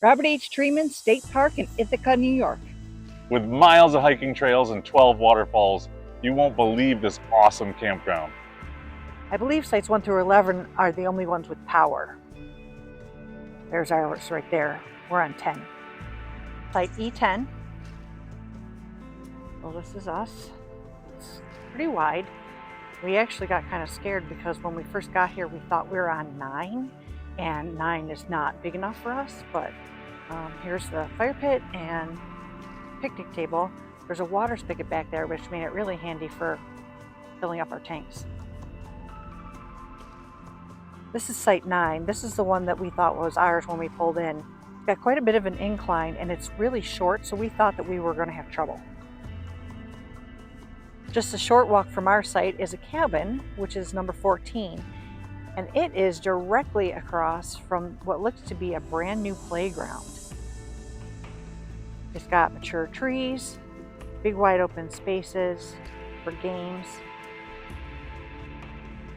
Robert H. Treman State Park in Ithaca, New York. With miles of hiking trails and 12 waterfalls, you won't believe this awesome campground. I believe sites 1 through 11 are the only ones with power. There's ours right there. We're on 10. Site E10. Well, this is us. It's pretty wide. We actually got kind of scared because when we first got here, we thought we were on 9, and 9 is not big enough for us, but here's the fire pit and picnic table. There's a water spigot back there, which made it really handy for filling up our tanks. This is site 9. This is the one that we thought was ours when we pulled in. It's got quite a bit of an incline and it's really short, so we thought that we were going to have trouble. Just a short walk from our site is a cabin, which is number 14, and it is directly across from what looks to be a brand new playground. It's got mature trees, big wide open spaces for games.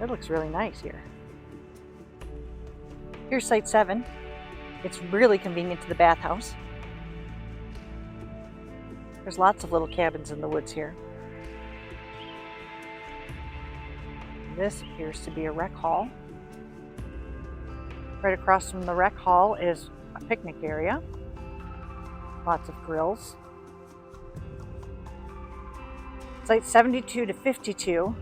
It looks really nice here. Here's site 7. It's really convenient to the bathhouse. There's lots of little cabins in the woods here. This appears to be a rec hall. Right across from the rec hall is a picnic area. Lots of grills. Sites 72 to 52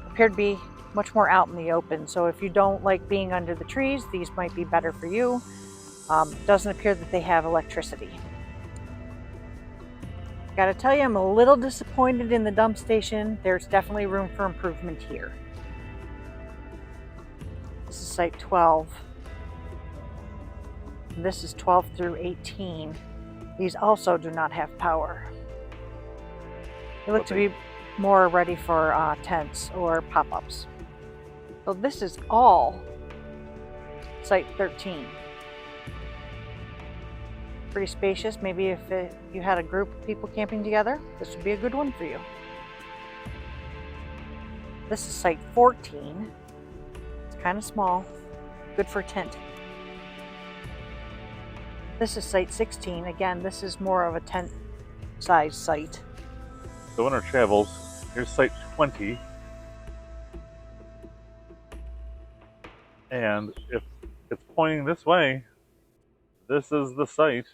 appear to be much more out in the open. So if you don't like being under the trees, these might be better for you. Doesn't appear that they have electricity. Gotta tell you, I'm a little disappointed in the dump station. There's definitely room for improvement here. This is site 12. And this is 12 through 18. These also do not have power. They look to be more ready for tents or pop-ups. So this is all site 13. Pretty spacious. Maybe if you had a group of people camping together, this would be a good one for you. This is site 14. It's kind of small, good for a tent. This is site 16. Again, this is more of a tent size site. So in our travels, here's site 20. And if it's pointing this way, this is the site.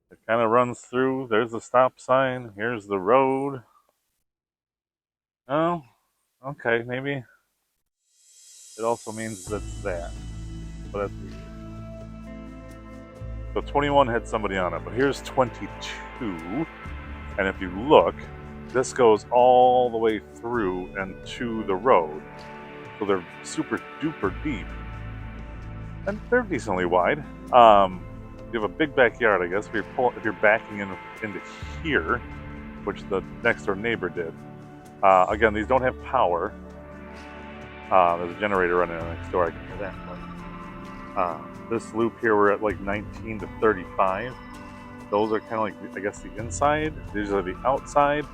It kind of runs through. There's the stop sign. Here's the road. Oh, okay. Maybe it also means that's that. But that's weird. So 21 had somebody on it, but here's 22. And if you look, this goes all the way through and to the road. So they're super duper deep. And they're decently wide. You have a big backyard, I guess, if you're backing into here, which the next door neighbor did. Again, these don't have power. There's a generator running next door, I can hear that. This loop here, we're at like 19 to 35. Those are kind of like, I guess, the inside. These are the outside.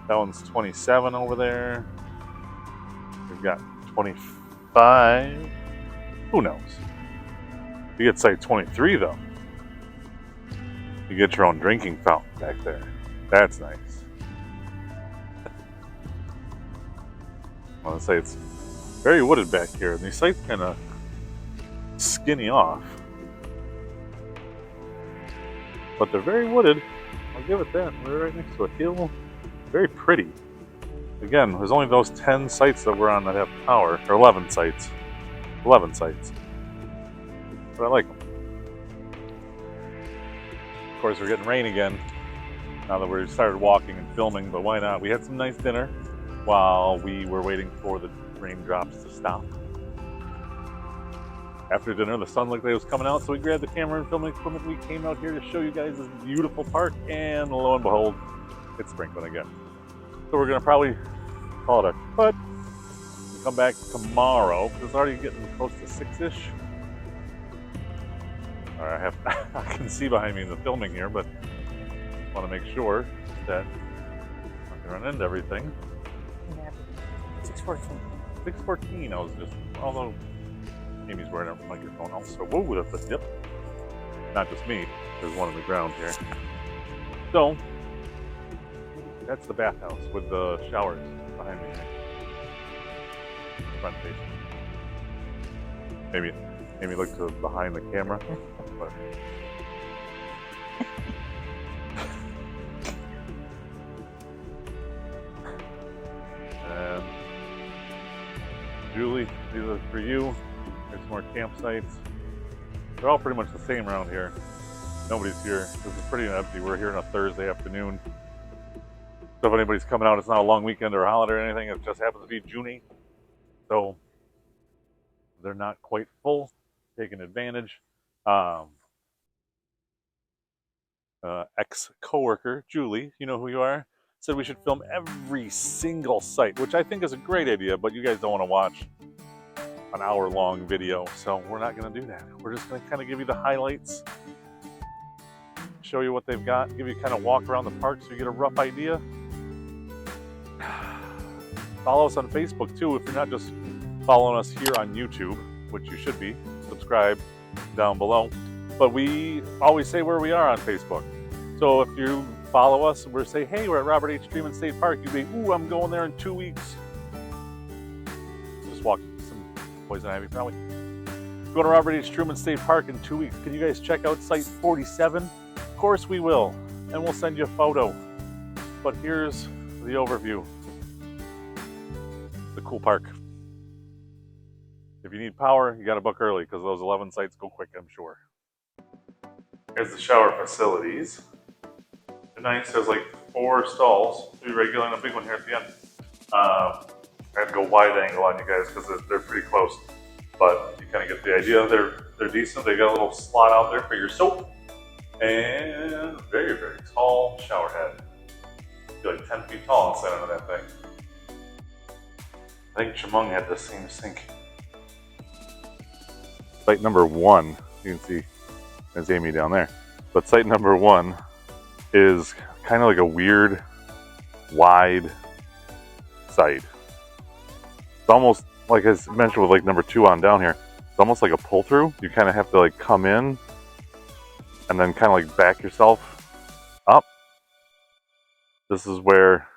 That one's 27 over there. We've got 25. Who knows? You get site 23 though. You get your own drinking fountain back there. That's nice. I want to say it's very wooded back here, and these sites kind of skinny off. But they're very wooded. I'll give it that. We're right next to a hill. Very pretty. Again, there's only those 10 sites that we're on that have power, or 11 sites. 11 sites. But I like them. Of course, we're getting rain again now that we started walking and filming, but why not? We had some nice dinner while we were waiting for the raindrops to stop. After dinner, the sun looked like it was coming out, so we grabbed the camera and filming equipment. We came out here to show you guys this beautiful park, and lo and behold, it's sprinkling again. So we're going to probably call it a cut. We'll come back tomorrow, because it's already getting close to 6-ish. I can see behind me in the filming here, but I want to make sure that I can run into everything. Yeah, 6:14. 6:14. I was just, although Amy's wearing a microphone also. Whoa, that's a dip. Not just me. There's one on the ground here. So that's the bathhouse with the showers behind me here. Front facing. Maybe look to behind the camera. But and Julie, these are for you. There's more campsites. They're all pretty much the same around here. Nobody's here. This is pretty empty. We're here on a Thursday afternoon. So if anybody's coming out, it's not a long weekend or a holiday or anything. It just happens to be June. So they're not quite full, taking advantage. Ex-coworker, Julie, you know who you are, said we should film every single site, which I think is a great idea, but you guys don't want to watch an hour-long video, so we're not going to do that. We're just going to kind of give you the highlights, show you what they've got, give you kind of walk around the park so you get a rough idea. Follow us on Facebook too if you're not just following us here on YouTube, which you should be. Subscribe down below. But we always say where we are on Facebook. So if you follow us and we say, hey, we're at Robert H. Treman State Park, you think, ooh, I'm going there in 2 weeks. Just walk some poison ivy probably. Go to Robert H. Truman State Park in 2 weeks. Can you guys check out Site 47? Of course we will. And we'll send you a photo. But here's the overview. It's a cool park. If you need power, you got to book early because those 11 sites go quick, I'm sure. Here's the shower facilities. They're nice. There's like 4 stalls, 3 regular and a big one here at the end. I had to go wide angle on you guys because they're pretty close, but you kind of get the idea. They're decent. They got a little slot out there for your soap, and very, very tall shower head. You're like 10 feet tall inside of that thing. I think Chemung had the same sink. Site number 1, you can see there's Amy down there. But site number 1 is kind of like a weird, wide site. It's almost like I mentioned with like number 2 on down here. It's almost like a pull through. You kind of have to like come in and then kind of like back yourself up. This is where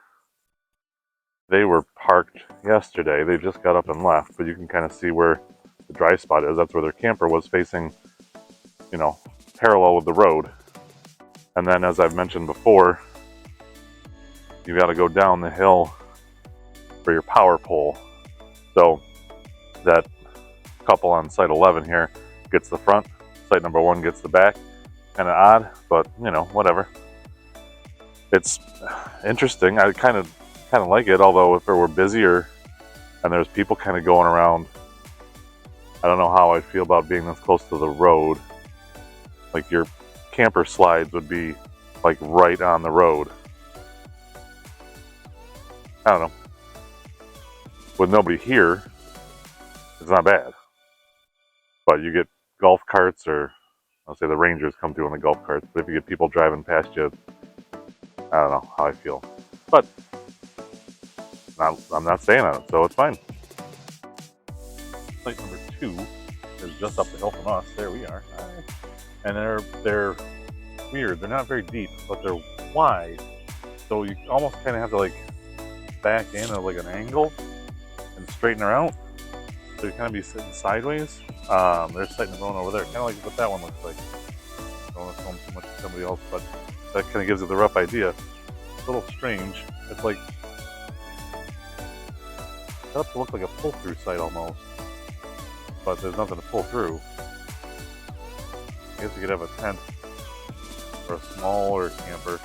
they were parked yesterday. They just got up and left, but you can kind of see where the dry spot is. That's where their camper was facing, you know, parallel with the road. And then, as I've mentioned before, you got to go down the hill for your power pole. So that couple on site 11 here gets the front, site number 1 gets the back. Kind of odd, but you know, whatever. It's interesting. I kind of like it, although if it were busier and there's people kind of going around, I don't know how I'd feel about being this close to the road. Like your camper slides would be like right on the road. I don't know. With nobody here, it's not bad. But you get golf carts, or I'll say the Rangers come through on the golf carts, but if you get people driving past you, I don't know how I feel. But I'm not staying on it, so it's fine. Site number 2 is just up the hill from us. There we are. And they're weird. They're not very deep, but they're wide. So you almost kind of have to like back in at like an angle and straighten her out. So you kind of be sitting sideways. There's site number 1 over there. Kind of like what that one looks like. I don't want to film too much to somebody else, but that kind of gives you the rough idea. It's a little strange. It's like set up to look like a pull-through site almost, but there's nothing to pull through. I guess you could have a tent or a smaller camper.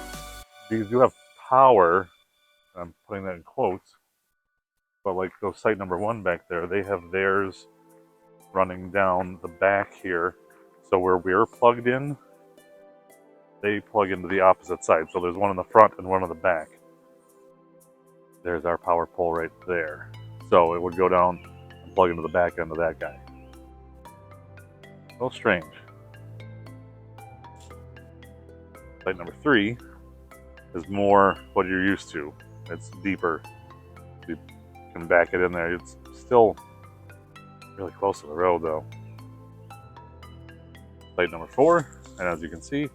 These do have power. I'm putting that in quotes. But like go site number 1 back there, they have theirs running down the back here. So where we're plugged in, they plug into the opposite side. So there's one in the front and one in the back. There's our power pole right there. So it would go down and plug into the back end of that guy. A little strange. Site number 3 is more what you're used to. It's deeper. You can back it in there. It's still really close to the road though. Site number 4, and as you can see,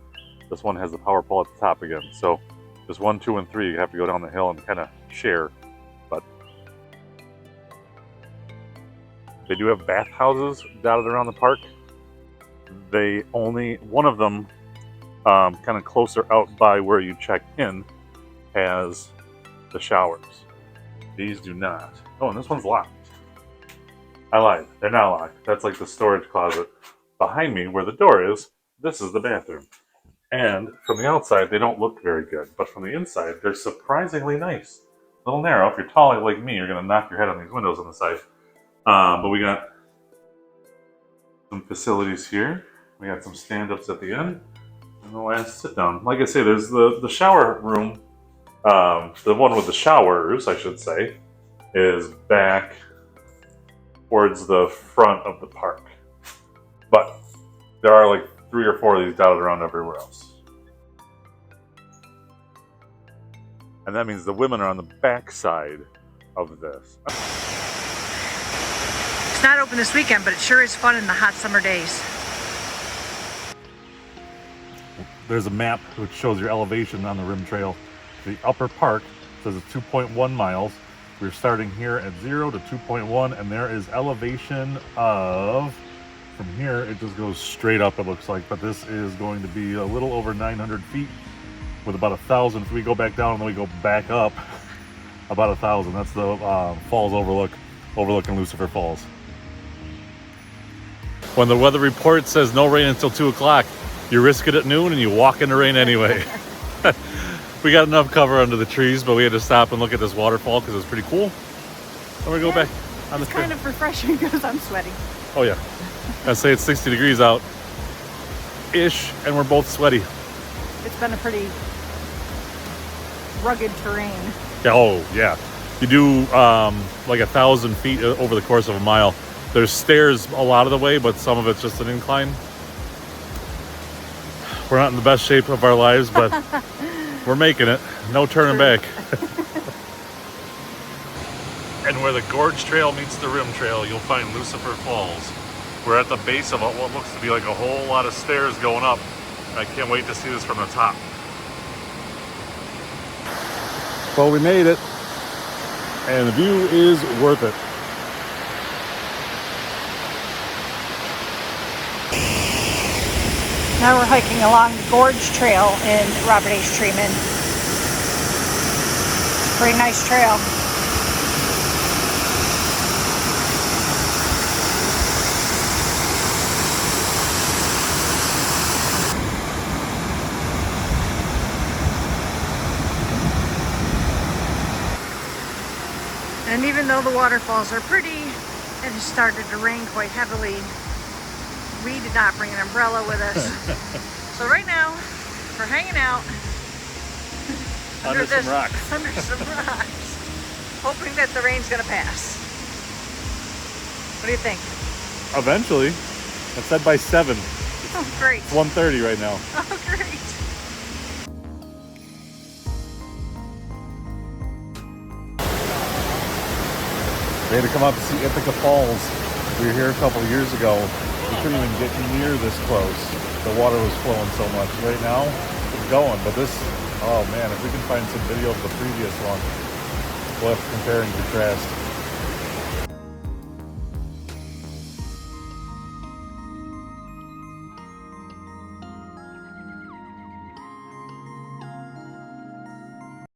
this one has the power pole at the top again. So just 1, 2, and 3, you have to go down the hill and kind of share. But they do have bathhouses dotted around the park. They only, one of them, kind of closer out by where you check in, has the showers. These do not. Oh, and this one's locked. I lied. They're not locked. That's like the storage closet. Behind me, where the door is, this is the bathroom. And from the outside, they don't look very good. But from the inside, they're surprisingly nice. A little narrow. If you're tall like me, you're going to knock your head on these windows on the side. But we got some facilities here. We got some stand-ups at the end. And the last sit-down. Like I say, there's the shower room. The one with the showers, I should say, is back towards the front of the park. But there are like 3 or 4 of these dotted around everywhere else. And that means the women are on the back side of this. It's not open this weekend, but it sure is fun in the hot summer days. There's a map which shows your elevation on the rim trail. The upper park says it's 2.1 miles. We're starting here at 0 to 2.1, and there is elevation of, from here, it just goes straight up, it looks like, but this is going to be a little over 900 feet with about 1,000. If we go back down and then we go back up, about 1,000. That's the falls overlooking Lucifer Falls. When the weather report says no rain until 2 o'clock, you risk it at noon and you walk in the rain anyway. We got enough cover under the trees, but we had to stop and look at this waterfall because it's pretty cool. And we go back on the trail. It's kind of refreshing because I'm sweating. Oh yeah. I say it's 60 degrees out-ish, and we're both sweaty. It's been a pretty rugged terrain. Yeah, oh yeah. You do like 1,000 feet over the course of a mile. There's stairs a lot of the way, but some of it's just an incline. We're not in the best shape of our lives, but we're making it. No turning back. And where the Gorge Trail meets the Rim Trail, you'll find Lucifer Falls. We're at the base of what looks to be like a whole lot of stairs going up. I can't wait to see this from the top. Well, we made it, and the view is worth it. Now we're hiking along the Gorge Trail in Robert H. Treman. It's a pretty nice trail. And even though the waterfalls are pretty, it has started to rain quite heavily. We did not bring an umbrella with us. So right now, we're hanging out Under some rocks. Under some rocks. Hoping that the rain's gonna pass. What do you think? Eventually. I said by 7. Oh, great. It's 1:30 right now. Oh, great. They had to come out to see Ithaca Falls. We were here a couple of years ago. We couldn't even get near this close. The water was flowing so much. Right now, it's going, but this, oh man, if we can find some video of the previous one, we'll have to compare and contrast.